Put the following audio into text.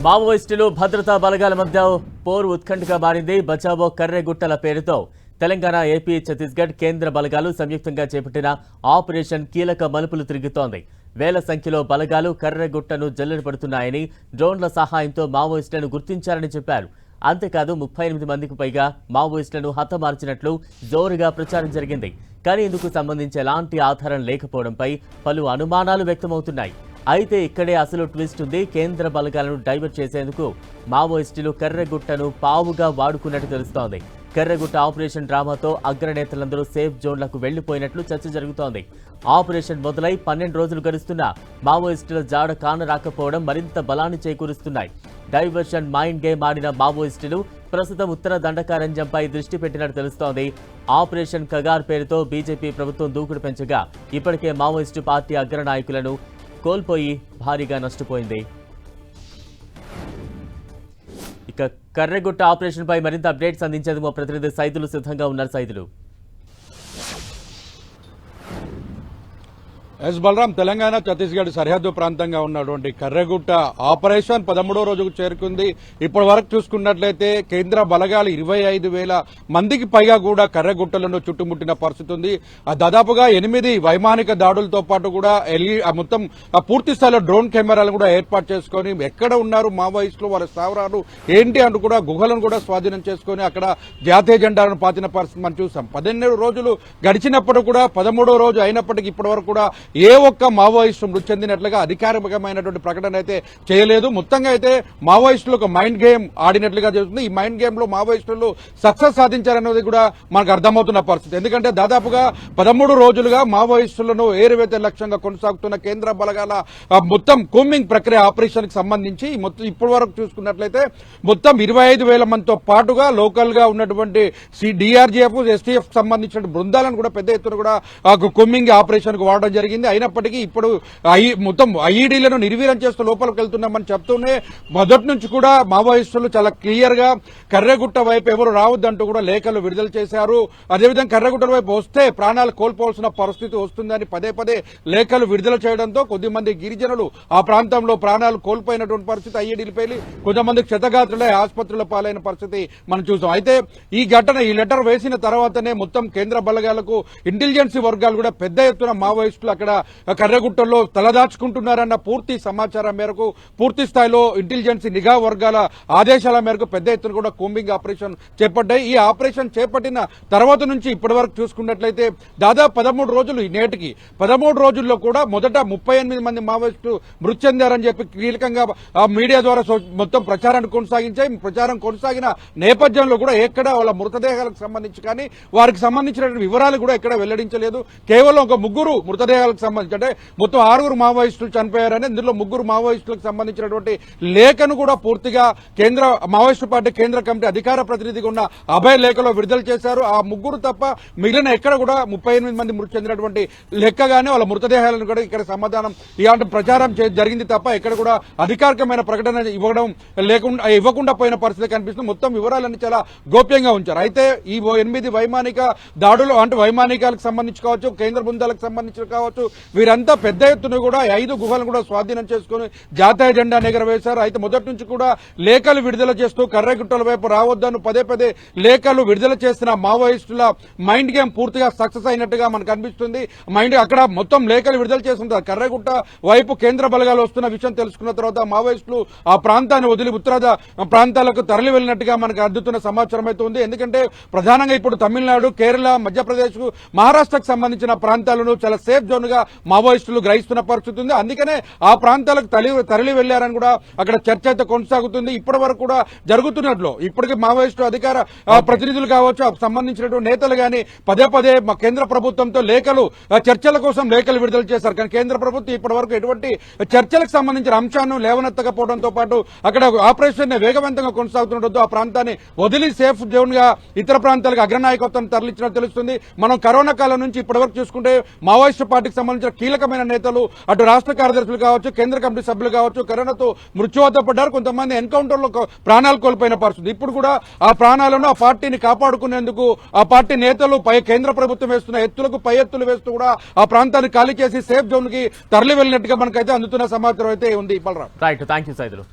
మావోయిస్టులు భద్రతా బలగాల మధ్య పోరు ఉత్కంఠగా మారింది. బచావో కర్రెగుట్టల పేరుతో తెలంగాణ, ఏపీ, ఛత్తీస్గఢ్ కేంద్ర బలగాలు సంయుక్తంగా చేపట్టిన ఆపరేషన్ కీలక మలుపులు తిరుగుతోంది. వేల సంఖ్యలో బలగాలు కర్రెగుట్టను జల్లెడ పడుతున్నాయని, డ్రోన్ల సహాయంతో మావోయిస్టులను గుర్తించారని చెప్పారు. అంతేకాదు 38 మందికి పైగా మావోయిస్టులను హతమార్చినట్లు జోరుగా ప్రచారం జరిగింది. కానీ ఇందుకు సంబంధించి ఎలాంటి ఆధారం లేకపోవడంపై పలు అనుమానాలు వ్యక్తమవుతున్నాయి. అయితే ఇక్కడే అసలు ట్విస్ట్ ఉంది. కేంద్ర బలగాలను డైవర్ట్ చేసేందుకు మావోయిస్టులు కర్రెగుట్టను పావుగా వాడుకున్నట్టు తెలుస్తోంది. కర్రెగుట్ట ఆపరేషన్ డ్రామాతో అగ్రనేతలందరూ సేఫ్ జోన్లకు వెళ్లిపోయినట్లు చర్చ జరుగుతోంది. ఆపరేషన్ మొదలై 12 రోజులు గడుస్తున్నా మావోయిస్టుల జాడ కానరాకపోవడం మరింత బలాన్ని చేకూరుస్తున్నాయి. డైవర్షన్ మైండ్ గేమ్ ఆడిన మావోయిస్టులు ప్రస్తుతం ఉత్తర దండకారణ్యంపై దృష్టి పెట్టినట్టు తెలుస్తోంది. ఆపరేషన్ కగార్ పేరుతో బీజేపీ ప్రభుత్వం దూకుడు పెంచగా ఇప్పటికే మావోయిస్టు పార్టీ అగ్రనాయకులను కోల్పోయి భారీగా నష్టపోయింది. ఇక కర్రెగుట్ట ఆపరేషన్ పై మరింత అప్డేట్స్ అందించేందుకు మా ప్రతినిధి సైదులు సిద్ధంగా ఉన్నారు. సైదులు, ఎస్ బలరాం, తెలంగాణ ఛత్తీస్గఢ్ సరిహద్దు ప్రాంతంగా ఉన్నటువంటి కర్రెగుట్ట ఆపరేషన్ 13వ రోజుకు చేరుకుంది. ఇప్పటి వరకు చూసుకున్నట్లయితే కేంద్ర బలగాలు 25,000 మందికి పైగా కూడా కర్రెగుట్టలను చుట్టుముట్టిన పరిస్థితి ఉంది. దాదాపుగా 8 వైమానిక దాడులతో పాటు కూడా మొత్తం పూర్తి స్థాయిలో డ్రోన్ కెమెరాలు కూడా ఏర్పాటు చేసుకుని ఎక్కడ ఉన్నారు మావోయిస్టులు, వారి స్థావరాలు ఏంటి అంటూ కూడా గుహలను కూడా స్వాధీనం చేసుకుని అక్కడ జాతీయ జెండాలను పాతిన పరిస్థితి మనం చూసాం. 17 రోజులు గడిచినప్పుడు కూడా 13వ రోజు అయినప్పటికీ ఇప్పటి వరకు కూడా ఏ ఒక్క మావోయిస్టు మృతి చెందినట్లుగా అధికారికమైనటువంటి ప్రకటన అయితే చేయలేదు. మొత్తంగా అయితే మావోయిస్టులు ఒక మైండ్ గేమ్ ఆడినట్లుగా జరుగుతుంది. ఈ మైండ్ గేమ్ లో మావోయిస్టులు సక్సెస్ సాధించారనేది కూడా మనకు అర్థమవుతున్న పరిస్థితి. ఎందుకంటే దాదాపుగా 13 రోజులుగా మావోయిస్టులను ఏరువేత లక్ష్యంగా కొనసాగుతున్న కేంద్ర బలగాల మొత్తం కూంబింగ్ ప్రక్రియ ఆపరేషన్ కి సంబంధించి ఇప్పటి వరకు చూసుకున్నట్లయితే మొత్తం 25,000 మందితో పాటుగా లోకల్ గా ఉన్నటువంటి డిఆర్జీఎఫ్, ఎస్టీఎఫ్ సంబంధించిన బృందాలను కూడా పెద్ద ఎత్తున కూడా కూంబింగ్ ఆపరేషన్ కు వాడడం జరిగింది. అయినప్పటికీ ఇప్పుడు మొత్తం ఐఈడీలను నిర్వీర్యం చేస్తూ లోపలికి వెళ్తున్నామని చెప్తూనే మొదటి నుంచి కూడా మావోయిస్టులు చాలా క్లియర్ గా కర్రెగుట్ట వైపు ఎవరు రావద్దంటూ కూడా లేఖలు విడుదల చేశారు. అదేవిధంగా కర్రెగుట్ట వైపు వస్తే ప్రాణాలు కోల్పోవాల్సిన పరిస్థితి వస్తుందని పదే పదే లేఖలు విడుదల చేయడంతో కొద్దిమంది గిరిజనులు ఆ ప్రాంతంలో ప్రాణాలు కోల్పోయినటువంటి పరిస్థితి, ఐఈడీలు పేలి కొంతమంది క్షతగాత్రులై ఆసుపత్రుల పాలైన పరిస్థితి మనం చూసాం. అయితే ఈ లెటర్ వేసిన తర్వాతనే మొత్తం కేంద్ర బలగాలకు ఇంటెలిజెన్సీ వర్గాలు కూడా పెద్ద ఎత్తున మావోయిస్టులు అక్కడ కర్రెగుట్టలో తలదాచుకుంటున్నారన్న పూర్తి సమాచారం మేరకు పూర్తి స్థాయిలో ఇంటెలిజెన్స్ నిఘా వర్గాల ఆదేశాల మేరకు పెద్ద ఎత్తున కూడా కూంబింగ్ ఆపరేషన్ చేపట్టాయి. ఈ ఆపరేషన్ చేపట్టిన తర్వాత నుంచి ఇప్పటి వరకు చూసుకున్నట్లయితే దాదాపు 13 రోజులు, నేటికి 13 రోజుల్లో కూడా మొదట 38 మంది మావోయిస్టులు మృతి చెందారని చెప్పి కీలకంగా మీడియా ద్వారా మొత్తం ప్రచారాన్ని కొనసాగించాయి. ప్రచారం కొనసాగిన నేపథ్యంలో కూడా ఎక్కడ వాళ్ళ మృతదేహాలకు సంబంధించి కానీ వారికి సంబంధించిన వివరాలు కూడా ఎక్కడ వెల్లడించలేదు. కేవలం ఒక 3 మృతదేహాలకు సంబంధించి, అంటే మొత్తం 6 మావోయిస్టులు చనిపోయారని, ఇందులో 3 మావోయిస్టులకు సంబంధించినటువంటి లేఖను కూడా పూర్తిగా కేంద్ర మావోయిస్టు పార్టీ కేంద్ర కమిటీ అధికార ప్రతినిధిగా ఉన్న అభయ లేఖలో విడుదల చేశారు. ఆ 3 తప్ప మిగిలిన ఎక్కడ కూడా 38 మంది మృతి చెందినటువంటి లెక్కగానే వాళ్ళ మృతదేహాలను కూడా ఇక్కడ సమాధానం ఇలాంటి ప్రచారం జరిగింది తప్ప ఎక్కడ కూడా అధికారికమైన ప్రకటన ఇవ్వకుండా పోయిన పరిస్థితి కనిపిస్తుంది. మొత్తం వివరాలన్నీ చాలా గోప్యంగా ఉంచారు. అయితే ఈ 8 వైమానిక దాడులు, అంటే వైమానికాలకు సంబంధించి కావచ్చు, కేంద్ర బృందాలకు సంబంధించి కావచ్చు, వీరంతా పెద్ద ఎత్తున కూడా 5 గుహలను కూడా స్వాధీనం చేసుకుని జాతీయ జెండా ఎగరవేశారు. అయితే మొదటి నుంచి కూడా లేఖలు విడుదల చేస్తూ కర్రెగుట్టల వైపు రావద్దని పదే పదే లేఖలు విడుదల చేస్తున్న మావోయిస్టుల మైండ్ గేమ్ పూర్తిగా సక్సెస్ అయినట్టుగా మనకు అనిపిస్తుంది. అక్కడ మొత్తం లేఖలు విడుదల చేస్తుంటారు. కర్రెగుట్ట వైపు కేంద్ర బలగాలు వస్తున్న విషయం తెలుసుకున్న తర్వాత మావోయిస్టులు ఆ ప్రాంతాన్ని వదిలి ఉత్తర ప్రాంతాలకు తరలి వెళ్లినట్టుగా మనకు అందుతున్న సమాచారం అయితే ఉంది. ఎందుకంటే ప్రధానంగా ఇప్పుడు తమిళనాడు, కేరళ, మధ్యప్రదేశ్, మహారాష్ట్రకు సంబంధించిన ప్రాంతాలను చాలా సేఫ్ జోన్ గా మావోయిస్టులు గ్రహిస్తున్న పరిస్థితి ఉంది. అందుకనే ఆ ప్రాంతాలకు తరలి వెళ్లారని కూడా అక్కడ చర్చ అయితే కొనసాగుతుంది. ఇప్పటి వరకు కూడా జరుగుతున్నట్లు ఇప్పటికీ మావోయిస్టు అధికార ప్రతినిధులు కావచ్చు, సంబంధించినటువంటి నేతలు గాని పదే పదే కేంద్ర ప్రభుత్వంతో చర్చల కోసం లేఖలు విడుదల చేశారు. కానీ కేంద్ర ప్రభుత్వం ఇప్పటి వరకు ఎటువంటి చర్చలకు సంబంధించిన అంశాన్ని లేవనెత్తకపోవడంతో పాటు అక్కడ ఆపరేషన్ వేగవంతంగా కొనసాగుతుండటంతో ఆ ప్రాంతాన్ని వదిలి సేఫ్ జోన్ గా ఇతర ప్రాంతాలకు అగ్రనాయకత్వం తరలించినట్టు తెలుస్తుంది. మనం కరోనా కాలం నుంచి ఇప్పటి వరకు చూసుకుంటే మావోయిస్టు పార్టీకి సంబంధించిన కీలకమైన నేతలు, అటు రాష్ట్ర కార్యదర్శులు కావచ్చు, కేంద్ర కమిటీ సభ్యులు కావచ్చు, కరోనాతో మృత్యువాత పడ్డారు. కొంతమంది ఎన్కౌంటర్ లో ప్రాణాలు కోల్పోయిన పరిస్థితి. ఇప్పుడు కూడా ఆ ప్రాణాలను, ఆ పార్టీని కాపాడుకునేందుకు ఆ పార్టీ నేతలు కేంద్ర ప్రభుత్వం వేస్తున్న ఎత్తులకు పై ఎత్తులు వేస్తూ కూడా ఆ ప్రాంతాన్ని ఖాళీ చేసి సేఫ్ జోన్ కి తరలి వెళ్లినట్టుగా మనకైతే అందుతున్న సమాచారం అయితే ఉంది. Right, thank you Saidulu.